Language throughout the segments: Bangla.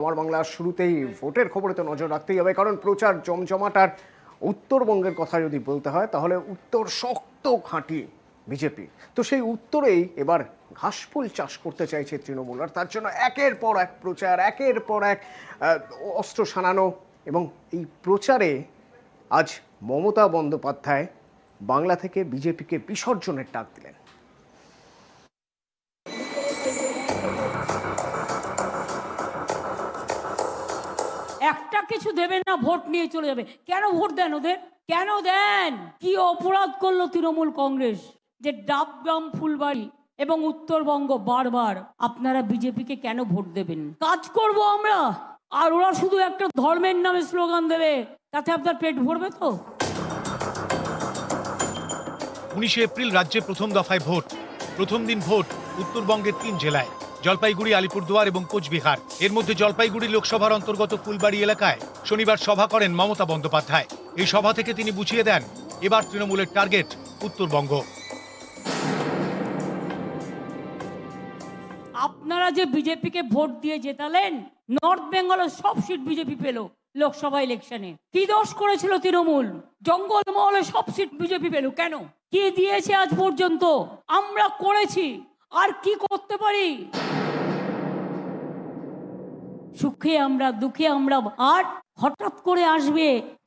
আমার বাংলার শুরুতেই ভোটের খবরে তো নজর রাখতেই হবে, কারণ প্রচার জমজমাট। আর উত্তরবঙ্গের কথা যদি বলতে হয় তাহলে উত্তর শক্ত ঘাঁটি বিজেপি। তো সেই উত্তরেই এবার ঘাসফুল চাষ করতে চাইছে তৃণমূল, আর তার জন্য একের পর এক প্রচার, একের পর এক অস্ত্র সানানো। এবং এই প্রচারে আজ মমতা বন্দ্যোপাধ্যায় বাংলা থেকে বিজেপিকে বিসর্জনের ডাক দিলেন। একটা কিছু দেবে না, ভোট নিয়ে চলে যাবে। কেন ভোট দেন ওদের? কেন দেন? কি অপরাধ করলো তৃণমূল কংগ্রেস যে ডাবগ্রাম, ফুলবাড়ি এবং উত্তরবঙ্গ বারবার আপনারা বিজেপিকে কেন ভোট দেবেন? কাজ করব আমরা, আর ওরা শুধু একটা ধর্মের নামে স্লোগান দেবে, তাতে আপনার পেট ভরবে তো? 19 এপ্রিল রাজ্যে প্রথম দফায় ভোট। প্রথম দিন ভোট উত্তরবঙ্গের 3 জেলায়, জলপাইগুড়ি, আলিপুরদুয়ার এবং কোচবিহার। এর মধ্যে জলপাইগুড়ি লোকসভার অন্তর্গত ফুলবাড়ি এলাকায় শনিবার সভা করেন মমতা বন্দ্যোপাধ্যায়। এই সভা থেকে তিনি বুঝিয়ে দেন এবার তৃণমূলের টার্গেট উত্তরবঙ্গ। আপনারা যে বিজেপিকে ভোট দিয়ে জেতালেন, নর্থ বেঙ্গলের সব সিট বিজেপি পেল লোকসভা ইলেকশনে। কি দোষ করেছিল তৃণমূল? জঙ্গলমহলে সব সিট বিজেপি পেল কেন? কি দিয়েছে আজ পর্যন্ত? আমরা করেছি, আর কি করতে পারি? সুখে আমরা, দুঃখে আমরা, আর হঠাৎ করে আসবে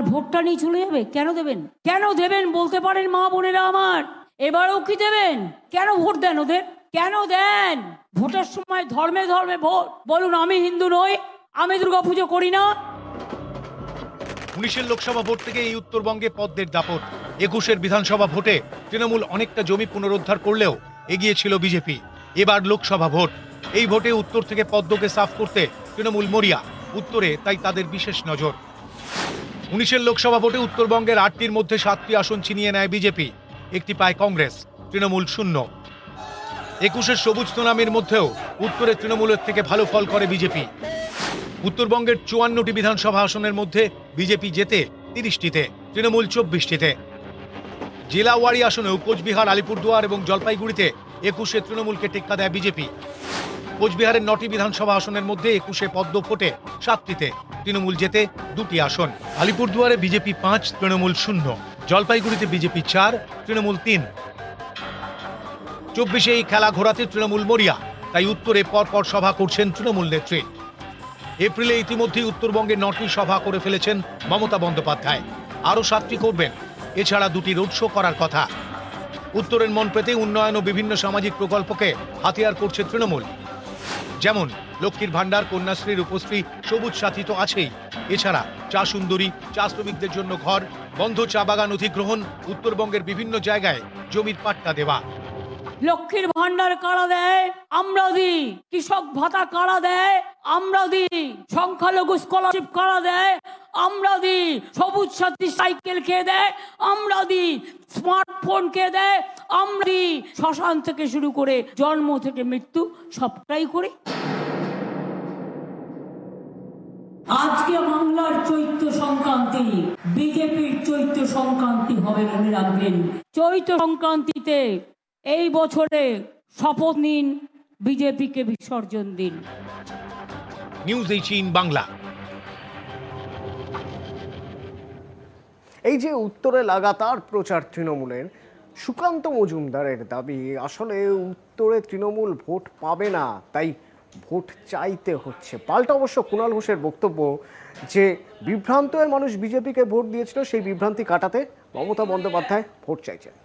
ভোটটা নিয়ে চলে যাবে। কেন দেবেন? কেন দেবেন বলতে পারেন মা বোনেরা আমার? এবারেও কি দেবেন? কেন ভোট দেন ওদের? কেন দেন? ভোটের সময় ধর্মে ধর্মে ভোট। বলুন, আমি হিন্দু নই, আমি দুর্গাপুজো করি না। 19 লোকসভা ভোট থেকে এই উত্তরবঙ্গে পদ্মের দাপট। 21 বিধানসভা ভোটে তৃণমূল অনেকটা জমি পুনরুদ্ধার করলেও এগিয়ে ছিল বিজেপি। এবার লোকসভা ভোট। এই ভোটে উত্তর থেকে পদ্মকে সাফ করতে তৃণমূল মরিয়া। উত্তরে তাই তাদের বিশেষ নজর। 19 লোকসভা ভোটে উত্তরবঙ্গের 8টির মধ্যে 7টি আসন ছিনিয়ে নেয় বিজেপি, একটি পায় কংগ্রেস, তৃণমূল শূন্য। 21 সবুজ সুনামির মধ্যেও উত্তরে তৃণমূলের থেকে ভালো ফল করে বিজেপি। উত্তরবঙ্গের 54টি বিধানসভা আসনের মধ্যে বিজেপি জেতে 30টিতে, তৃণমূল 24টিতে। জেলাওয়ারি আসনেও কোচবিহার, আলিপুরদুয়ার এবং জলপাইগুড়িতে 21 তৃণমূলকে টেক্কা দেয় বিজেপি। কোচবিহারের 9টি বিধানসভা আসনের মধ্যে 21 পদ্ম ফোটে 7টিতে, তৃণমূল জেতে 2টি আসন। আলিপুরদুয়ারে বিজেপি 5, তৃণমূল 0। জলপাইগুড়িতে বিজেপি 4, তৃণমূল 3। 24 এই খেলা ঘোরাতে তৃণমূল মরিয়া, তাই উত্তরে পরপর সভা করছেন তৃণমূল নেত্রী। এপ্রিলে ইতিমধ্যেই উত্তরবঙ্গে 9টি সভা করে ফেলেছেন মমতা বন্দ্যোপাধ্যায়, আরও 7টি করবেন। এছাড়া 2টি রোড শো করার কথা। উত্তরের মন পেতে উন্নয়ন ও বিভিন্ন সামাজিক প্রকল্পকে হাতিয়ার করছে তৃণমূল, যেমন লক্ষ্মীর ভাণ্ডার, কন্যাশ্রী, রূপশ্রী, সবুজ সাথী তো আছেই। এছাড়া চা সুন্দরী, চা শ্রমিকদের জন্য ঘর, বন্ধ চা বাগান অধিগ্রহণ, উত্তরবঙ্গের বিভিন্ন জায়গায় জমির পাট্টা দেওয়া। লক্ষ্মীর ভান্ডার কারা দেয়? আমরা দিই। কৃষক ভাতা কারা দেয়? আমরা দিই। সংখ্যালঘু স্কলারশিপ কারা দেয়? আমরা দিই। সবুজ সাথী সাইকেল কে দেয়? আমরা দিই। স্মার্টফোন কে দেয়? আমরা দিই। শ্মশান থেকে শুরু করে জন্ম থেকে মৃত্যু সবটাই করি। আজকে বাংলার চৈত্র সংক্রান্তি, বিজেপির চৈত্র সংক্রান্তি হবে, মনে রাখবেন। চৈত্র সংক্রান্তিতে এই বছরে শপথ নিন, বিজেপিকে বিসর্জন দিন। নিউজ 18 বাংলা। এই যে উত্তরে লাগাতার প্রচার তৃণমূলের, সুকান্ত মজুমদারের দাবি আসলে উত্তরে তৃণমূল ভোট পাবে না, তাই ভোট চাইতে হচ্ছে। পাল্টা অবশ্য কুণাল ঘোষের বক্তব্য যে বিভ্রান্ত মানুষ বিজেপিকে ভোট দিয়েছিল, সেই বিভ্রান্তি কাটাতে মমতা বন্দ্যোপাধ্যায় ভোট চাইছেন।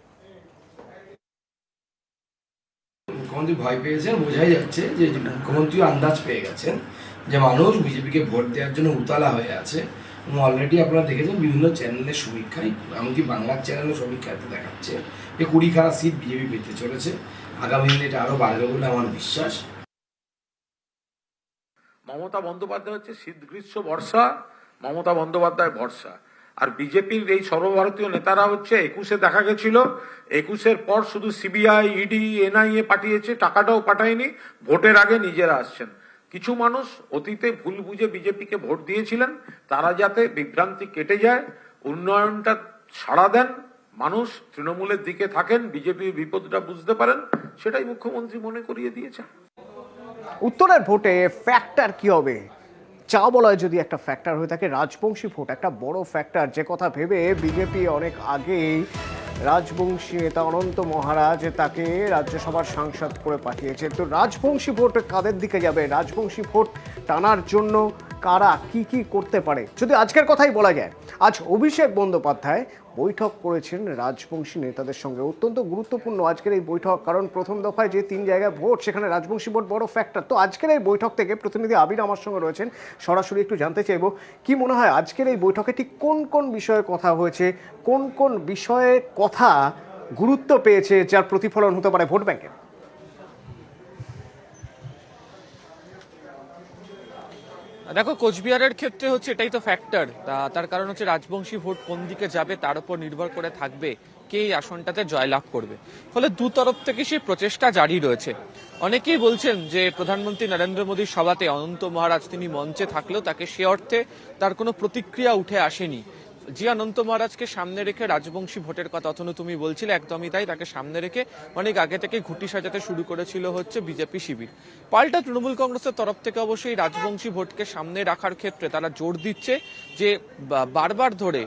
মুখ্যমন্ত্রী ভয় পেয়েছেন, বোঝাই যাচ্ছে যে মুখ্যমন্ত্রীও আন্দাজ পেয়ে গেছেন যে মানুষ বিজেপিকে ভোট দেওয়ার জন্য উতলা হয়ে আছে। এবং অলরেডি আপনারা দেখেছেন বিভিন্ন চ্যানেলের সমীক্ষায়, এমনকি বাংলার চ্যানেলের সমীক্ষাতে দেখাচ্ছে যে 20খানা সিট বিজেপি পেতে চলেছে। আগামী দিনে এটা আরও বাড়বে বলে আমার বিশ্বাস। মমতা বন্দ্যোপাধ্যায় হচ্ছে শীত গ্রীষ্ম বর্ষা, মমতা বন্দ্যোপাধ্যায় ভরসা। আর বিজেপির এই সর্বভারতীয় নেতারা হচ্ছে 21-এ দেখা গেছিল, 21-এর পর শুধু সিবিআই, ইডি, এনআইএ পাঠিয়েছে, টাকাটাও পাঠায়নি। ভোটের আগে নিজেরা আসছেন। কিছু মানুষ অতীতে ভুল বুঝে বিজেপিকে ভোট দিয়েছিলেন, তারা যাতে বিভ্রান্তি কেটে যায়, উন্নয়নটা সাড়া দেন, মানুষ তৃণমূলের দিকে থাকেন, বিজেপির বিপদটা বুঝতে পারেন, সেটাই মুখ্যমন্ত্রী মনে করিয়ে দিয়েছেন। উত্তরের ভোটে ফ্যাক্টর কি হবে? চা বলয় যদি একটা ফ্যাক্টর হয়ে থাকে, রাজবংশী ভোট একটা বড় ফ্যাক্টর, যে কথা ভেবে বিজেপি অনেক আগেই রাজবংশী নেতা অনন্ত মহারাজ তাকে রাজ্যসভার সাংসদ করে পাঠিয়েছে। তো রাজবংশী ভোট কাদের দিকে যাবে, রাজবংশী ভোট টানার জন্য কারা কি কি করতে পারে, যদি আজকের কথাই বলা যায়, আজ অভিষেক বন্দ্যোপাধ্যায় বৈঠক করেছেন রাজবংশী নেতাদের সঙ্গে। অত্যন্ত গুরুত্বপূর্ণ আজকের এই বৈঠক, কারণ প্রথম দফায় যে 3 জায়গায় ভোট, সেখানে রাজবংশী ভোট বড় ফ্যাক্টর। তো আজকের এই বৈঠক থেকে প্রতিনিধি আবির আমার সঙ্গে রয়েছেন, সরাসরি একটু জানতে চাইবো কি মনে হয় আজকের এই বৈঠকে ঠিক কোন কোন বিষয়ে কথা হয়েছে, কোন কোন বিষয়ে কথা গুরুত্ব পেয়েছে, যার প্রতিফলন হতে পারে ভোট ব্যাংকে। দেখো, কোচবিহারের ক্ষেত্রে হচ্ছে এটাই তো ফ্যাক্টর। তার কারণ হচ্ছে রাজবংশী ভোট কোন দিকে যাবে তার উপর নির্ভর করে থাকবে কে এই আসনটাতে জয়লাভ করবে। ফলে দু তরফ থেকে সেই প্রচেষ্টা জারি রয়েছে। অনেকেই বলছেন যে প্রধানমন্ত্রী নরেন্দ্র মোদীর সভাতে অনন্ত মহারাজ তিনি মঞ্চে থাকলেও তাকে সে অর্থে তার কোনো প্রতিক্রিয়া উঠে আসেনি। যে অনন্ত মহারাজকে সামনে রেখে রাজবংশী ভোটের কথা অথবা তুমি বলছিলে, একদমই তাই, তাকে সামনে রেখে অনেক আগে থেকে ঘুঁটি সাজাতে শুরু করেছিল হচ্ছে বিজেপি শিবির। পাল্টা তৃণমূল কংগ্রেসের তরফ থেকে অবশ্যই রাজবংশী ভোটকে সামনে রাখার ক্ষেত্রে তারা জোর দিচ্ছে যে বারবার ধরে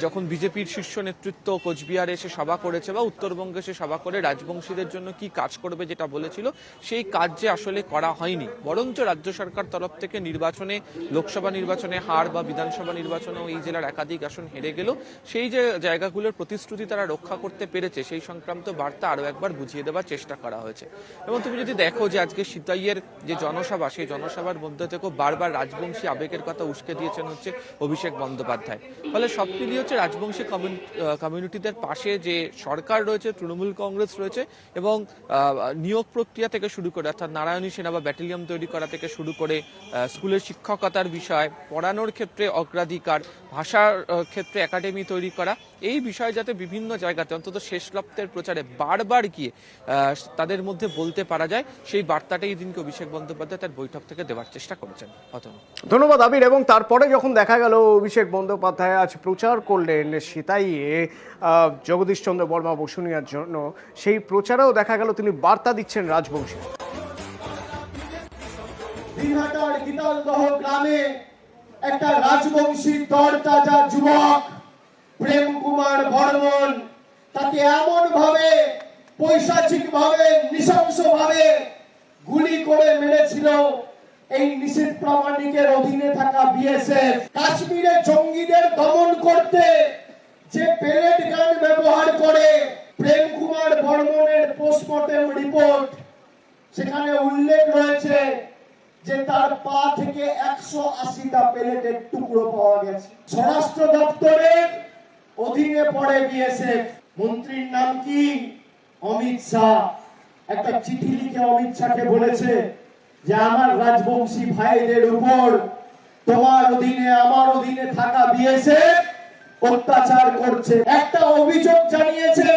যখন বিজেপির শীর্ষ নেতৃত্ব কোচবিহারে এসে সভা করেছে বা উত্তরবঙ্গে এসে সভা করে রাজবংশীদের জন্য কি কাজ করবে যেটা বলেছিল, সেই কাজ যে আসলে করা হয়নি, বরঞ্চ রাজ্য সরকার তরফ থেকে নির্বাচনে, লোকসভা নির্বাচনে হার বা বিধানসভা নির্বাচনেও এই জেলার একাধিক আসন হেরে গেল, সেই যে জায়গাগুলোর প্রতিশ্রুতি তারা রক্ষা করতে পেরেছে সেই সংক্রান্ত বার্তা আরো একবার বুঝিয়ে দেওয়ার চেষ্টা করা হয়েছে। এবং তুমি যদি দেখো যে আজকে সিতাইয়ের যে জনসভা, সেই জনসভার মধ্যে থেকেও বারবার রাজবংশী আবেগের কথা উস্কে দিয়েছেন হচ্ছে অভিষেক বন্দ্যোপাধ্যায়। ফলে সব মিলিয়ে হচ্ছে রাজবংশী কমিউনিটিদের পাশে যে সরকার রয়েছে, তৃণমূল কংগ্রেস রয়েছে, এবং নিয়োগ প্রক্রিয়া থেকে শুরু করে অর্থাৎ নারায়ণী সেনা বা ব্যাটালিয়ন তৈরি করা থেকে শুরু করে স্কুলের শিক্ষকতার বিষয়, পড়ানোর ক্ষেত্রে অগ্রাধিকার, ভাষার ক্ষেত্রে একাডেমি তৈরি করা, এই বিষয়ে যাতে বিভিন্ন জায়গাতে অন্তত শেষ লপ্তের প্রচারে বারবার গিয়ে তাদের মধ্যে বলতে পারা যায়, সেই বার্তাটাই এই দিনকে অভিষেক বন্দ্যোপাধ্যায় তার বৈঠক থেকে দেওয়ার চেষ্টা করেছেন। ধন্যবাদ আবির। এবং তারপরে যখন দেখা গেল অভিষেক বন্দ্যোপাধ্যায় আজ প্রচার করলেন সিতাইয়ে জগদীশ চন্দ্র বর্মা বসুনিয়ার জন্য, সেই প্রচারেও দেখা গেল তিনি বার্তা দিচ্ছেন রাজবংশী। দিনহাটার গীতালদহ গ্রামে একটা রাজবংশী তরতাজা যুবক প্রেম কুমার বর্মন, তাকে এমন ভাবে পৈশাচিক ভাবে নৃশংস ভাবে গুলি করে মেরেছিল এই নিষিদ্ধ প্রামাণিকের অধীনে থাকা বিএসএফ। কাশ্মীরে জঙ্গিদের দমন করতে যে পেলেট গান ব্যবহার করে প্রেম কুমার বর্মনের পোস্টমর্টেম রিপোর্ট, সেখানে উল্লেখ রয়েছে যে তার পা থেকে 180টা পেলেটের টুকরো পাওয়া গেছে। স্বরাষ্ট্র দপ্তরের অধীনে পড়ে বিএসএফ। মন্ত্রীর নাম কি? অমিত শাহ। একটা চিঠি লিখে অমিত শাহকে বলেছে যে আমার রাজবংশী ভাইদের উপর তোমার অধীনে আমার অধীনে থাকা বিএসএফ অত্যাচার করছে। একটা অভিযোগ জানিয়েছে,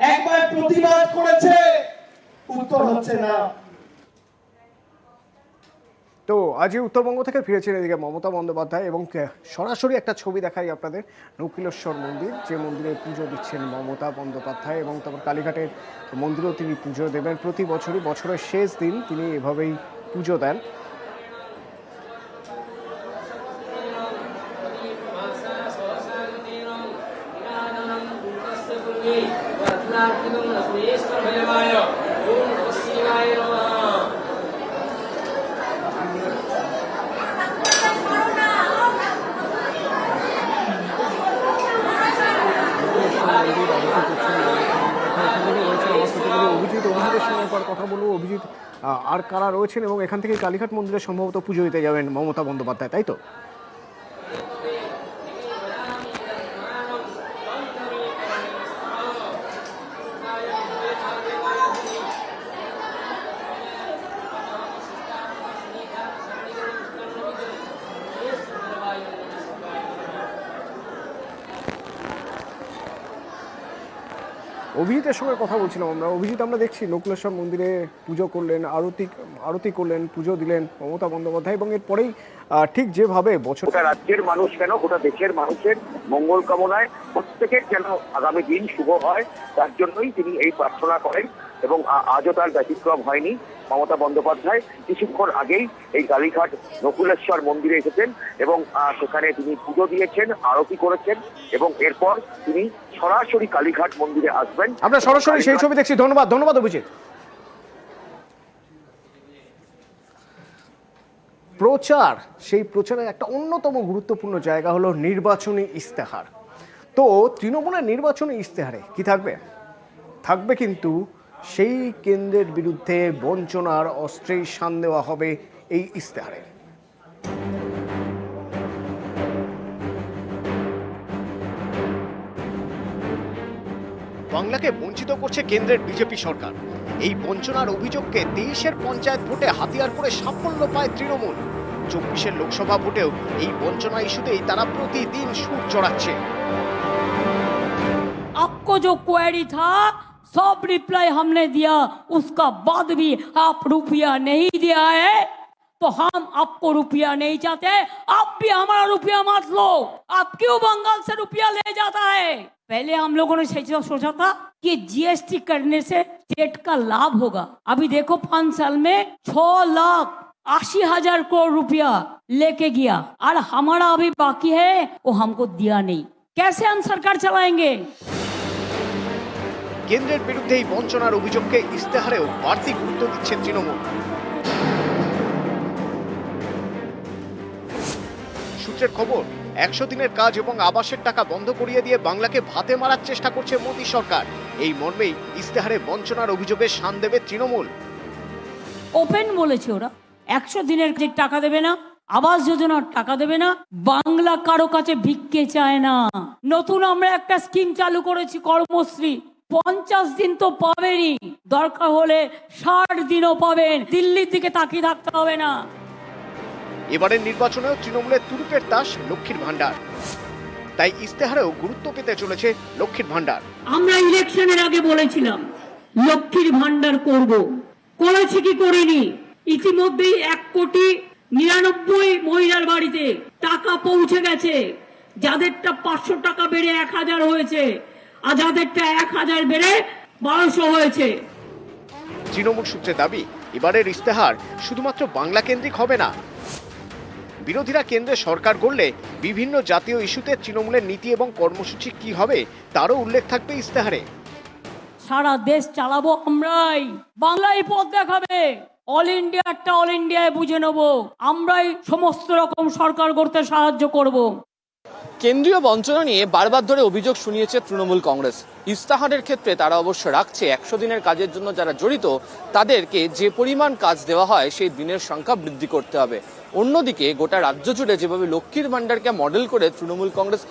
একবার প্রতিবাদ করেছে, উত্তর হচ্ছে না। তো আজই উত্তরবঙ্গ থেকে ফিরেছেন এদিকে মমতা বন্দ্যোপাধ্যায়, এবং সরাসরি একটা ছবি দেখাই আপনাদের, নকিলেশ্বর মন্দির, যে মন্দিরে পুজো দিচ্ছেন মমতা বন্দ্যোপাধ্যায়, এবং তারপর কালীঘাটের মন্দিরেও তিনি পুজো দেবেন। প্রতি বছরই বছরের শেষ দিন তিনি এভাবেই পুজো দেন। অভিজিতের সঙ্গে কথা বলবো। অভিজিৎ, আর কারা রয়েছেন, এবং এখান থেকে কালীঘাট মন্দিরে সম্ভবত পুজো দিতে যাবেন মমতা বন্দ্যোপাধ্যায়, তাই তো? অভিজিতের সঙ্গে কথা বলছিলাম আমরা। অভিজিৎ, আমরা দেখছি নকুলেশ্বর মন্দিরে পুজো করলেন, আরতি করলেন, পুজো দিলেন মমতা বন্দ্যোপাধ্যায়, এবং এরপরেই ঠিক যেভাবে বছর গোটা রাজ্যের মানুষ কেন গোটা দেশের মানুষের মঙ্গল কামনায় প্রত্যেকের যেন আগামী দিন শুভ হয়, তার জন্যই তিনি এই প্রার্থনা করেন। এবং আজও তার ব্যতিক্রম হয়নি। মমতা বন্দ্যোপাধ্যায় কিছুক্ষণ আগেই এই কালীঘাট নকুলেশ্বর মন্দিরে এসেছেন এবং সেখানে তিনি পুজো দিয়েছেন, আরতি করেছেন এবং এরপর তিনি সরাসরি কালীঘাট মন্দিরে আসবেন। আমরা সরাসরি সেই ছবি দেখছি। ধন্যবাদ অভিজিৎ। প্রচার, সেই প্রচারের একটা অন্যতম গুরুত্বপূর্ণ জায়গা হলো নির্বাচনী ইস্তেহার। তো তৃণমূলের নির্বাচনী ইস্তেহারে কি থাকবে কিন্তু সেই কেন্দ্রের বিরুদ্ধে বঞ্চনার অস্ত্রেই শান দেওয়া হবে এই ইস্তেহারে। বাংলাকে বঞ্চিত করছে কেন্দ্রের বিজেপি সরকার। এই বঞ্চনার অভিযোগকে 23-এর পঞ্চায়েত ভোটে হাতিয়ার করে সাফল্য পায় তৃণমূল। 24-এর লোকসভা ভোটেও এই বঞ্চনা ইস্যুতেই তারা প্রতিদিন সুর চড়াচ্ছে। आपको जो क्वेरी था सब रिप्लाई हमने दिया, उसका बाद भी आप रुपया नहीं दिया है तो हम आपको रुपया नहीं चाहते। आप भी हमारा रुपया मत लो। आप क्यों बंगाल से रुपया ले जाता है? पहले हम लोगों ने सोचा था कि जीएसटी करने से स्टेट का लाभ होगा। अभी देखो 5 साल में 6,80,000 करोड़ रुपया लेके गया और हमारा अभी बाकी है, वो हमको दिया नहीं। कैसे हम सरकार चलाएंगे? কেন্দ্রের বিরুদ্ধে এই বঞ্চনার অভিযোগকে ইস্তেহারেও বাড়তি গুরুত্ব দিচ্ছে তৃণমূল। সূত্রের খবর, 100 দিনের কাজ এবং আবাসের টাকা বন্ধ করিয়ে দিয়ে বাংলাকে ভাতে মারার চেষ্টা করছে মোদী সরকার। এই মর্মেই ইস্তেহারে বঞ্চনার অভিযোগে শান দেবে তৃণমূল। ওপেন বলেছে ওরা 100 দিনের টাকা দেবে না, আবাস যোজনার টাকা দেবে না, বাংলা কারো কাছে ভিক্ষে চায় না। নতুন আমরা একটা স্কিম চালু করেছি কর্মশ্রী, 50 দিন তো পাবেনই, দরকার হলে 60 দিনও পাবেন। দিল্লির দিকে তাকিয়ে থাকতে হবে না। এবারের নির্বাচনেও তৃণমূলের তুরুপের তাস লক্ষ্মীর ভান্ডার, তাই ইস্তেহারেও গুরুত্ব পেতে চলেছে লক্ষ্মীর ভান্ডার। আমরা ইলেকশনের আগে বলেছিলাম লক্ষ্মীর ভান্ডার করব, করেছি কি করিনি? ইতিমধ্যেই 1,99,00,000 মহিলার বাড়িতে টাকা পৌঁছে গেছে। যাদেরটা 500 টাকা বেড়ে 1,000 হয়েছে আর যাদেরটা 1,000 বেড়ে 1200 হয়েছে। তৃণমূল সূত্রে দাবি, এবারের ইস্তেহার শুধুমাত্র বাংলা কেন্দ্রিক হবে না। বিরোধীরা কেন্দ্রে সরকার গড়লে বিভিন্ন জাতীয় ইস্যুতে তৃণমূলের নীতি এবং কর্মসূচি কি হবে তারও উল্লেখ থাকবে ইস্তেহারে। সারা দেশ চালাবো আমরাই, বাংলায় পথ দেখাবে। অল ইন্ডিয়াটা অল ইন্ডিয়ায় বুঝে নেব, আমরাই সমস্ত রকম সরকার গড়তে সাহায্য করব। কেন্দ্রীয় বঞ্চনা নিয়ে বারবার ধরে অভিযোগ শুনিয়েছে তৃণমূল কংগ্রেস। ইস্তাহারের ক্ষেত্রে তারা অবশ্য রাখছে 100 দিনের কাজের জন্য যারা জড়িত তাদেরকে যে পরিমাণ কাজ দেওয়া হয় সেই দিনের সংখ্যা বৃদ্ধি করতে হবে। অন্যদিকে গোটা রাজ্য জুড়ে যেভাবে লক্ষ্মীর ভান্ডারকে মডেল করে তৃণমূল কংগ্রেস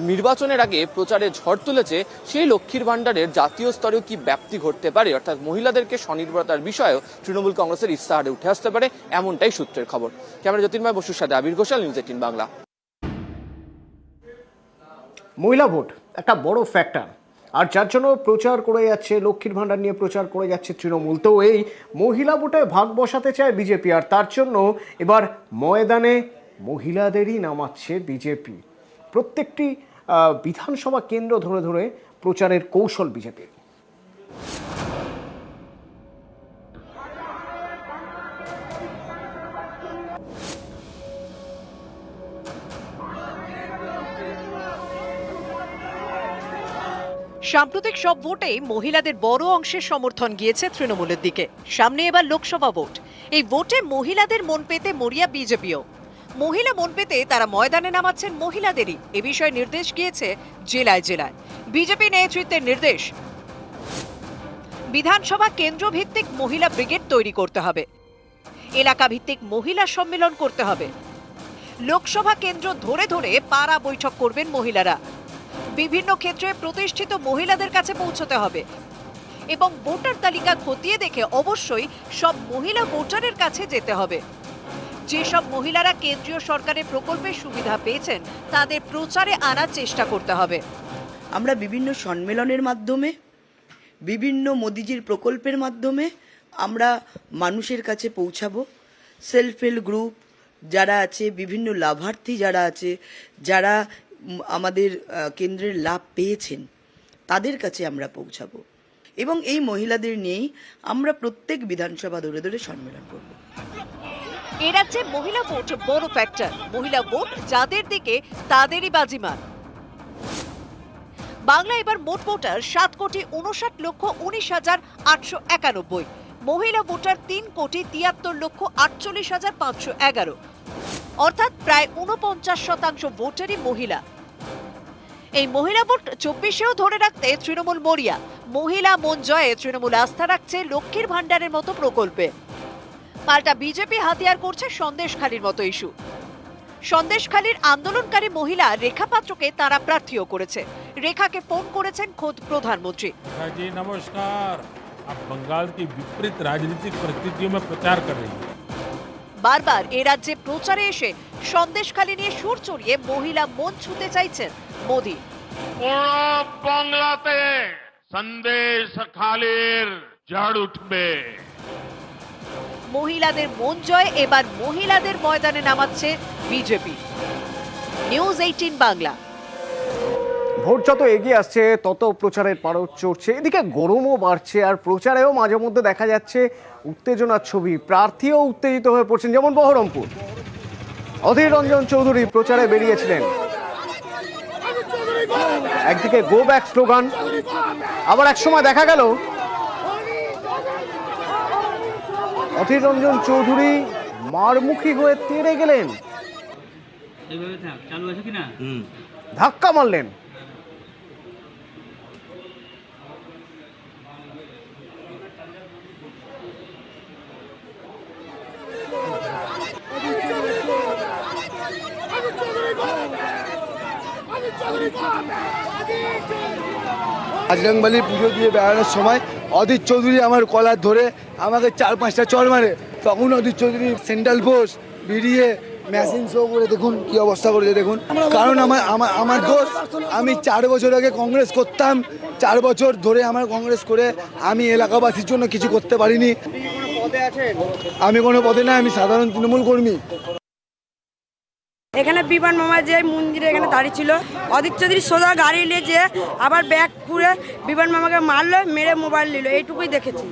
নির্বাচনের আগে প্রচারে ঝড় তুলেছে, সেই লক্ষ্মীর ভান্ডারের জাতীয় স্তরেও কি ব্যাপ্তি ঘটতে পারে, অর্থাৎ মহিলাদেরকে স্বনির্ভরতার বিষয়েও তৃণমূল কংগ্রেসের ইস্তাহারে উঠে আসতে পারে, এমনটাই সূত্রের খবর। ক্যামেরা জ্যোতির্ময় বসুর সাথে আবির ঘোষাল, নিউজ 18 বাংলা। মহিলা ভোট একটা বড় ফ্যাক্টর, আর যার জন্য প্রচার করে যাচ্ছে, লক্ষ্মীর ভান্ডার নিয়ে প্রচার করে যাচ্ছে তৃণমূল। তো এই মহিলা ভোটে ভাগ বসাতে চায় বিজেপি, আর তার জন্য এবার ময়দানে মহিলাদেরই নামাচ্ছে বিজেপি। প্রত্যেকটি বিধানসভা কেন্দ্র ধরে ধরে প্রচারের কৌশল বিজেপির। সাম্প্রতিক সব ভোটেই মহিলাদের বড় অংশের সমর্থন গিয়েছে তৃণমূলের দিকে। সামনে এবার লোকসভা ভোট, এই ভোটে মহিলাদের মন পেতে মরিয়া বিজেপিও। মহিলা মন পেতে তারা ময়দানে নামাচ্ছেন মহিলাদেরই, এ বিষয়ে নির্দেশ গিয়েছে জেলায় জেলায়। বিজেপি নেতৃত্বের নির্দেশ, বিধানসভা কেন্দ্র ভিত্তিক মহিলা ব্রিগেড তৈরি করতে হবে, এলাকা ভিত্তিক মহিলা সম্মেলন করতে হবে, লোকসভা কেন্দ্র ধরে ধরে পাড়া বৈঠক করবেন মহিলারা, বিভিন্ন ক্ষেত্রে প্রতিষ্ঠিত মহিলাদের কাছে পৌঁছতে হবে এবং ভোটার তালিকা খতিয়ে দেখে অবশ্যই সব মহিলা ভোটারের কাছে যেতে হবে। যেসব মহিলারা কেন্দ্রীয় সরকারের প্রকল্পের সুবিধা পেয়েছেন তাদের প্রচারে আনার চেষ্টা করতে হবে। আমরা বিভিন্ন সম্মেলনের মাধ্যমে, বিভিন্ন মোদিজির প্রকল্পের মাধ্যমে আমরা মানুষের কাছে পৌঁছাবো। সেলফ হেল্প গ্রুপ যারা আছে, বিভিন্ন লাভার্থী যারা আছে, যারা আমাদের কেন্দ্রের লাভ পেয়েছেন তাদের কাছে আমরা পৌঁছাবো। এবং এই মহিলাদের নিয়েই আমরা প্রত্যেক বিধানসভা ধরে ধরে সম্মেলন করব। এ রাজ্যে মহিলা ভোট বড় ফ্যাক্টর। মহিলা ভোট যাদের দিকে তাদেরই বাজিমাত। বাংলা এবার মোট ভোটার 7,59,19,891। মহিলা ভোটার 3,73,48,511, অর্থাৎ প্রায় 49% ভোটারই মহিলা। এই মহিলা ভোট 24-এও ধরে রাখতে তৃণমূল মরিয়া। মহিলা মন জয়ে তৃণমূল আস্থা রাখছে লক্ষ্মীর ভান্ডারের মতো প্রকল্পে। পাল্টা বিজেপি হাতিয়ার করছে সন্দেশখালীর মতো ইস্যু। সন্দেশখালীর আন্দোলনকারী মহিলা রেখা পাত্রকে তারা প্রার্থীও করেছে। রেখাকে ফোন করেছেন খোদ প্রধানমন্ত্রী। जी नमस्कार, आप बंगाल की विपरीत राजनीतिक परिस्थितियों में प्रचार कर रही है। বারবার এ রাজ্যে প্রচারে এসে সন্দেশখালী নিয়ে সুর চড়িয়ে মহিলা মন ছুঁতে চাইছেন মোদী। বাংলাতে সন্দেশখালীর ঝড় উঠবে। মহিলাদের মন জয় এবার মহিলাদের ময়দানে নামাচ্ছে বিজেপি। নিউজ 18 বাংলা। ভোট যত এগিয়ে আসছে তত প্রচারের পারদ চড়ছে, এদিকে গরমও বাড়ছে, আর প্রচারেও মাঝে মধ্যে দেখা যাচ্ছে উত্তেজনার ছবি। প্রার্থীও উত্তেজিত হয়ে পড়ছেন, যেমন বহরমপুর। অধীর রঞ্জন চৌধুরী প্রচারে বেরিয়েছিলেন। একদিকে গো ব্যাক স্লোগান, আবার একসময় দেখা গেল অধীর রঞ্জন চৌধুরী মারমুখী হয়ে তেড়ে গেলেন, ধাক্কা মারলেন। বজরংবলী পুজো দিয়ে বেড়ানোর সময় অধীর চৌধুরী আমার কলার ধরে আমাকে 4-5টা চড় মারে। তখন অধীর চৌধুরী সেন্ট্রাল ফোর্স বেরিয়ে মেশিন শো করে দেখুন কি অবস্থা করেছে দেখুন। কারণ আমার দোষ, আমি 4 বছর আগে কংগ্রেস করতাম, 4 বছর ধরে আমার কংগ্রেস করে আমি এলাকাবাসীর জন্য কিছু করতে পারিনি। আমি কোনো পদে না, আমি সাধারণ তৃণমূল কর্মী। এখানে বিমান মামা যে মন্দিরে এখানে দাঁড়িয়ে ছিল, অধীর চৌধুরী সোজা গাড়ি নিয়ে যে আবার ব্যাগ খুঁড়ে বিমান মামাকে মারলো, মেরে মোবাইল নিল, এইটুকুই দেখেছি।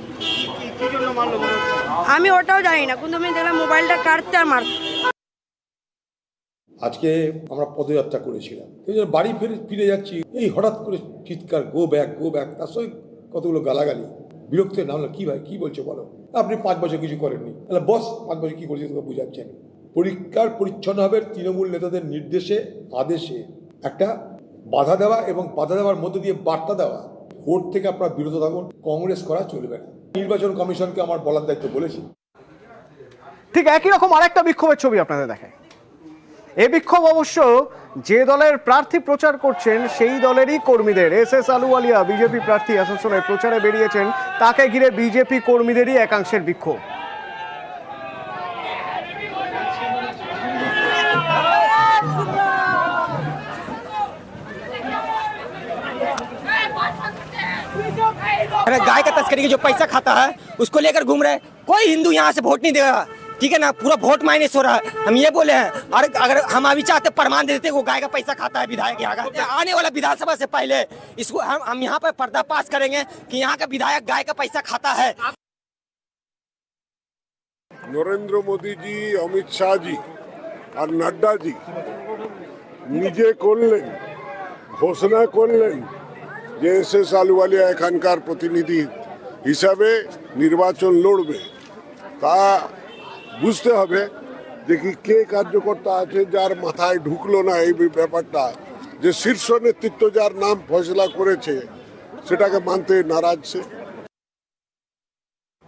আমি ওটাও জানি না, কিন্তু আমি দেখলাম মোবাইলটা কাটতে আর মারতে। আজকে আমরা পদযাত্রা করেছিলাম, বাড়ি ফিরে যাচ্ছি, এই হঠাৎ করে চিৎকার গো ব্যাক গো ব্যাক, তার সঙ্গে কতগুলো গালাগালি। বিরক্ত নাম, কি ভাই কি বলছো বলো, আপনি 5 বছর কিছু করেননি, তাহলে বস 5 বছর কি করেছে তোকে বুঝাচ্ছেন। পরিষ্কার পরিচ্ছন্নভাবে তৃণমূল নেতাদের নির্দেশে আদেশে একটা বাধা দেওয়া এবং বাধা দেওয়ার মধ্যে দিয়ে বার্তা দেওয়া, ভোট থেকে আপনারা বিরত থাকুন, কংগ্রেস করা চলবে না। নির্বাচন কমিশনকে আমার বলার দায়িত্ব বলেছি। ঠিক একই রকম আরেকটা বিক্ষোভের ছবি আপনাদের দেখায়। এই বিক্ষোভ অবশ্য যে দলের প্রার্থী প্রচার করছেন সেই দলেরই কর্মীদের। SS আলুওয়ালিয়া বিজেপি প্রার্থী আসানসোলে প্রচারে বেরিয়েছেন, তাকে ঘিরে বিজেপি কর্মীদেরই একাংশের বিক্ষোভ। गाय का तस्करी का जो पैसा खाता है उसको लेकर घूम रहे हैं। कोई हिंदू यहाँ से वोट नहीं देगा, ठीक है ना। पूरा वोट माइनस हो रहा है, हम ये बोले हैं। और अगर हम अभी चाहते प्रमाण दे देते वो गाय का पैसा खाता है विधायक यहाँ का। आने वाला विधानसभा से पहले इसको हम यहाँ पर पर्दा पास करेंगे कि यहाँ का विधायक गाय का पैसा खाता है। नरेंद्र मोदी जी, अमित शाह जी और नड्डा जी নিজে করলেন, ঘোষণা করলেন যে SS আলুওয়ালিয়া এখানকার প্রতিনিধি হিসাবে নির্বাচন লড়বে। তা বুঝতে হবে দেখি কে কার্যকর্তা আছে যার মাথায় ঢুকলো না এই ব্যাপারটা, যে শীর্ষ নেতৃত্ব যার নাম ফয়সলা করেছে সেটাকে মানতে নারাজ সে।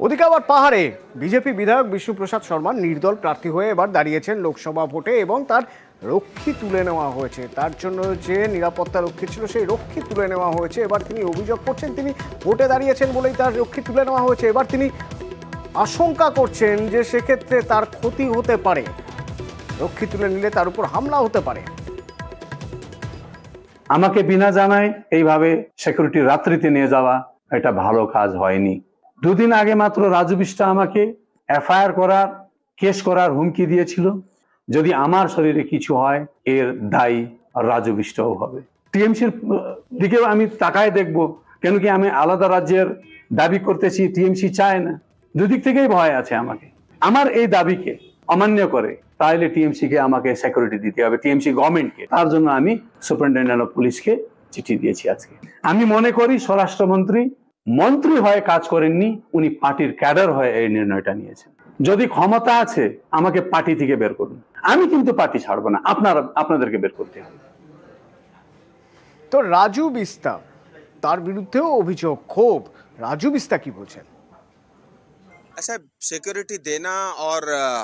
ওদিকে আবার পাহাড়ে বিজেপি বিধায়ক বিষ্ণুপ্রসাদ শর্মা নির্দল প্রার্থী হয়ে এবার দাঁড়িয়েছেন লোকসভা ভোটে, এবং তার রক্ষী তুলে নেওয়া হয়েছে। তার জন্য যে নিরাপত্তা রক্ষী ছিল সেই রক্ষী তুলে নেওয়া হয়েছে। এবার তিনি অভিযোগ করছেন তিনি ভোটে দাঁড়িয়েছেন বলেই তার রক্ষী তুলে নেওয়া হয়েছে। এবার তিনি আশঙ্কা করছেন যে সেক্ষেত্রে তার ক্ষতি হতে পারে, রক্ষী তুলে নিলে তার উপর হামলা হতে পারে। আমাকে বিনা জানায় এইভাবে সিকিউরিটি রাত্রিতে নিয়ে যাওয়া এটা ভালো কাজ হয়নি। 2 দিন আগে মাত্র রাজু বিষ্টা আমাকে FIR করার, কেস করার হুমকি দিয়েছিল। যদি আমার শরীরে কিছু হয় এর দায়ী রাজু বিষ্টাও হবে। টিএমসির দিকেও আমি তাকায় দেখব কেন কি আমি আলাদা রাজ্যের দাবি করতেছি, টিএমসি চায় না। দুদিক থেকেই ভয় আছে আমাকে। আমার এই দাবিকে অমান্য করে তাহলে টিএমসি কে আমাকে সিকিউরিটি দিতে হবে, টিএমসি গভর্নমেন্টকে। তার জন্য আমি সুপারিনটেন্ডেন্ট অফ পুলিশকে চিঠি দিয়েছি আজকে। আমি মনে করি স্বরাষ্ট্রমন্ত্রী মন্ত্রী হয়ে কাজ করেননি, উনি পার্টির ক্যাডার হয়ে এই নির্ণয়টা নিয়েছেন। যদি ক্ষমতা আছে আমাকে পার্টি থেকে বের করুন, আমি কিন্তু পার্টি ছাড়বো না, আপনাদেরকে বের করতে হবে। তো রাজু বিস্তা, তার বিরুদ্ধেও অভিযোগ, ক্ষোভ। রাজু বিস্তা কি বলছেন? ऐसा सिक्योरिटी देना और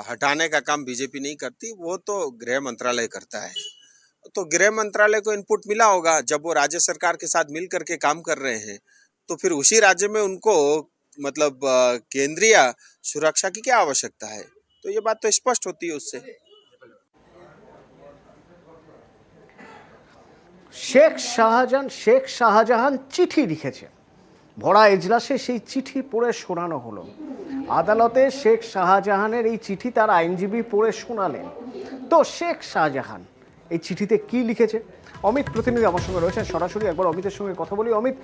हटाने का काम बीजेपी नहीं करती, वो तो गृह मंत्रालय करता है। तो गृह मंत्रालय को इनपुट मिला होगा जब वो राज्य सरकार के साथ मिल करके काम कर रहे हैं, तो फिर उसी राज्य में उनको मतलब केंद्रीय सुरक्षा की क्या आवश्यकता है। तो ये बात तो स्पष्ट होती है उससे। শেখ শাহজাহান চিঠি লিখেছেন, ভরা এজলাসে সেই চিঠি পড়ে শোনানো হলো। আদালতে শেখ শাহজাহানের এই চিঠি তার আইনজীবী পড়ে শোনালেন। তো শেখ শাহজাহান এই চিঠিতে কি লিখেছে? অমিত প্রতিনিধি আমার সঙ্গে রয়েছেন সরাসরি, একবার অমিতের সঙ্গে কথা বলি। অমিত,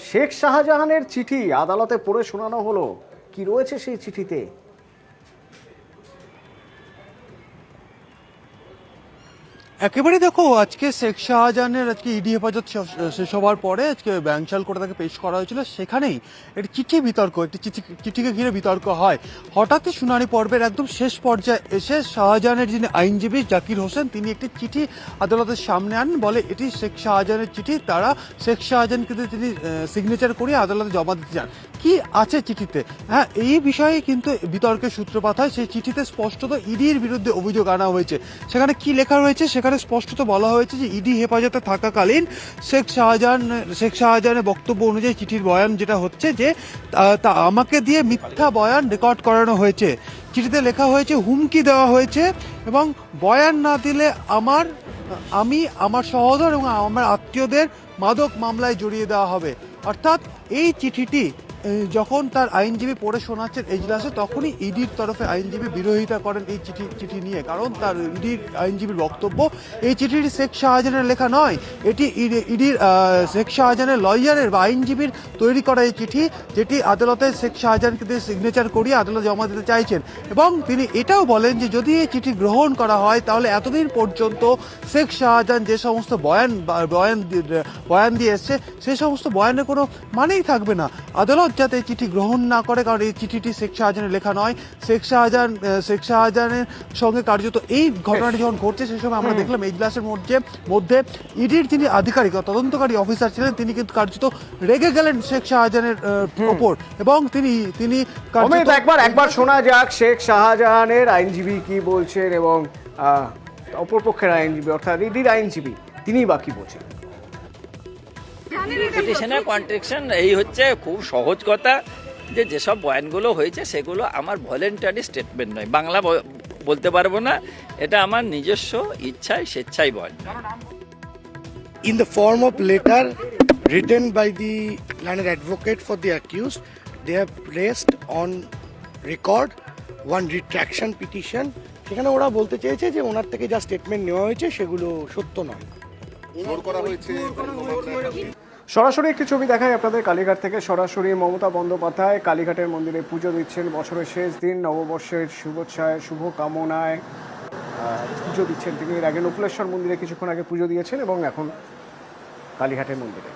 শেখ শাহজাহানের চিঠি আদালতে পড়ে শোনানো হলো, কি রয়েছে সেই চিঠিতে? একেবারে দেখো, আজকে শেখ শাহজাহানের আজকে ইডি হেফাজত শেষ হওয়ার পরে আজকে ব্যাংশাল কোর্টে তাকে পেশ করা হয়েছিল। সেখানেই একটি চিঠিকে ঘিরে বিতর্ক হয়। হঠাৎই শুনানি পর্বের একদম শেষ পর্যায়ে এসে শাহজাহানের যিনি আইনজীবী জাকির হোসেন, তিনি একটি চিঠি আদালতের সামনে আনেন, বলে এটি শেখ শাহজাহানের চিঠি। তারা শেখ শাহজাহানকে তিনি সিগনেচার করিয়ে আদালতে জমা দিতে চান। কি আছে চিঠিতে, হ্যাঁ, এই বিষয়ে কিন্তু বিতর্কের সূত্রপাত হয়। সেই চিঠিতে স্পষ্টত ইডির বিরুদ্ধে অভিযোগ আনা হয়েছে। সেখানে কি লেখা রয়েছে? সেখানে স্পষ্টত বলা হয়েছে যে ইডি হেফাজতে থাকাকালীন শেখ শাহজাহানের বক্তব্য অনুযায়ী চিঠির বয়ান যেটা হচ্ছে যে আমাকে দিয়ে মিথ্যা বয়ান রেকর্ড করানো হয়েছে। চিঠিতে লেখা হয়েছে হুমকি দেওয়া হয়েছে এবং বয়ান না দিলে আমি আমার সহোদর এবং আমার আত্মীয়দের মাদক মামলায় জড়িয়ে দেওয়া হবে। অর্থাৎ এই চিঠিটি যখন তার আইনজীবী পড়ে শোনাচ্ছেন এজলাসে, তখনই ইডির তরফে আইনজীবী বিরোধিতা করেন এই চিঠি নিয়ে। কারণ তার ইডির আইনজীবীর বক্তব্য, এই চিঠিটি শেখ শাহজাহানের লেখা নয়, এটি ইডির শেখ শাহজাহানের লয়ারের বা আইনজীবীর তৈরি করা এই চিঠি, যেটি আদালতে শেখ শাহজাহানকে দিয়ে সিগনেচার করিয়ে আদালতে জমা দিতে চাইছেন। এবং তিনি এটাও বলেন যে যদি এই চিঠি গ্রহণ করা হয় তাহলে এতদিন পর্যন্ত শেখ শাহজাহান যে সমস্ত বয়ান দিয়ে এসছে সেই সমস্ত বয়ানের কোনো মানেই থাকবে না। আদালত যাতে এই চিঠি গ্রহণ না করে, কারণ এই চিঠিটি শেখ শাহজাহানের লেখা নয়। শেখ শাহজাহানের সঙ্গে কার্যত এই ঘটনাটি যখন ঘটছে সেই সময় আমরা দেখলাম এজলাসের মধ্যে ইডির যিনি আধিকারিক তদন্তকারী অফিসার ছিলেন, তিনি কিন্তু কার্যত রেগে গেলেন শেখ শাহজাহানের ওপর এবং তিনি একবার শোনা যাক শেখ শাহজাহানের আইনজীবী কি বলছেন এবং অপরপক্ষের আইনজীবী অর্থাৎ ইডির আইনজীবী তিনি বা কি বলছেন। পিটিশনের কন্ট্রাকশন এই হচ্ছে, খুব সহজ কথা, যেসব বয়ানগুলো হয়েছে সেগুলো আমার ভলেন্টারি স্টেটমেন্ট নয়, বাংলা বলতে পারবো না, এটা আমার নিজস্ব ইচ্ছায় স্বেচ্ছায় বয়ান। In the form of letter written by the learned advocate for the accused, they have placed on record one retraction petition. সেখানে ওরা বলতে চেয়েছে যে ওনার থেকে যা স্টেটমেন্ট নেওয়া হয়েছে সেগুলো সত্য নয়। সরাসরি একটি ছবি দেখায় আপনাদের কালীঘাট থেকে। সরাসরি মমতা বন্দ্যোপাধ্যায় কালীঘাটের মন্দিরে পুজো দিচ্ছেন। বছরের শেষ দিন, নববর্ষের শুভেচ্ছায় শুভ কামনায় পুজো দিচ্ছেন তিনি। এর আগে নকুলেশ্বর মন্দিরে কিছুক্ষণ আগে পুজো দিয়েছেন এবং এখন কালীঘাটের মন্দিরে।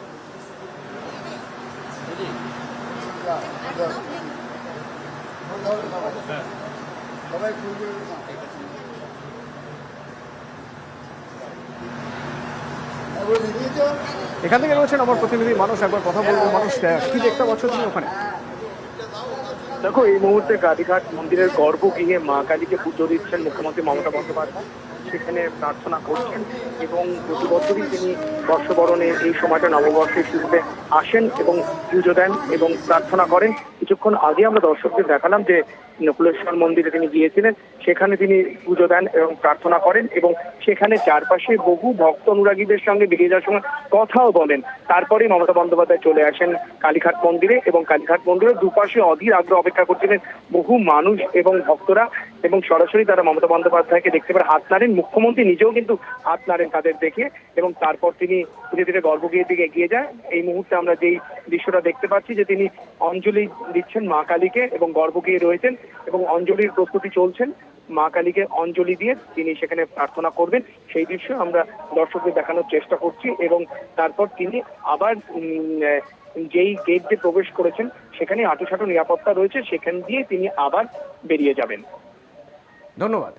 এখান থেকে রয়েছেন আমার প্রতিনিধি মানুষ, একবার কথা বলবো। মানুষ, কি দেখতে পাচ্ছ তুমি ওখানে? দেখো, এই মুহূর্তে কালীঘাট মন্দিরের গর্ভগৃহে মা কালীকে পুজো দিচ্ছেন মুখ্যমন্ত্রী মমতা বন্দ্যোপাধ্যায়। সেখানে প্রার্থনা করছেন এবং প্রতি বছরই তিনি বর্ষবরণে এই সময়টা নববর্ষের শুরুতে আসেন এবং পুজো দেন এবং প্রার্থনা করেন। কিছুক্ষণ আগে আমরা দর্শকদের দেখালাম যে নকুলেশ্বর মন্দিরে তিনি গিয়েছিলেন, সেখানে তিনি পুজো দেন এবং প্রার্থনা করেন এবং সেখানে চারপাশে বহু ভক্ত অনুরাগীদের সঙ্গে বেরিয়ে যাওয়ার সময় কথাও বলেন। তারপরে মমতা বন্দ্যোপাধ্যায় চলে আসেন কালীঘাট মন্দিরে এবং কালীঘাট মন্দিরের দুপাশে অধীর আগ্রহ অপেক্ষা করছিলেন বহু মানুষ এবং ভক্তরা এবং সরাসরি তারা মমতা বন্দ্যোপাধ্যায়কে দেখতে পেয়ে হাত নাড়েন, মুখ্যমন্ত্রী নিজেও কিন্তু হাত নাড়েন তাদের দেখে এবং তারপর তিনি ধীরে ধীরে গর্ভগৃহের দিকে এগিয়ে যায়। এই মুহূর্তে আমরা যেই দৃশ্যটা দেখতে পাচ্ছি যে তিনি অঞ্জলি দিচ্ছেন মা কালীকে এবং গর্ভগৃহে রয়েছেন এবং অঞ্জলির প্রস্তুতি চলছেন। মা কালীকে অঞ্জলি দিয়ে তিনি সেখানে প্রার্থনা করবেন, সেই দৃশ্য আমরা দর্শকদের দেখানোর চেষ্টা করছি এবং তারপর তিনি আবার যেই গেট দিয়ে প্রবেশ করেছেন সেখানে আঁটুসাঁটু নিরাপত্তা রয়েছে, সেখান দিয়ে তিনি আবার বেরিয়ে যাবেন। ধন্যবাদ।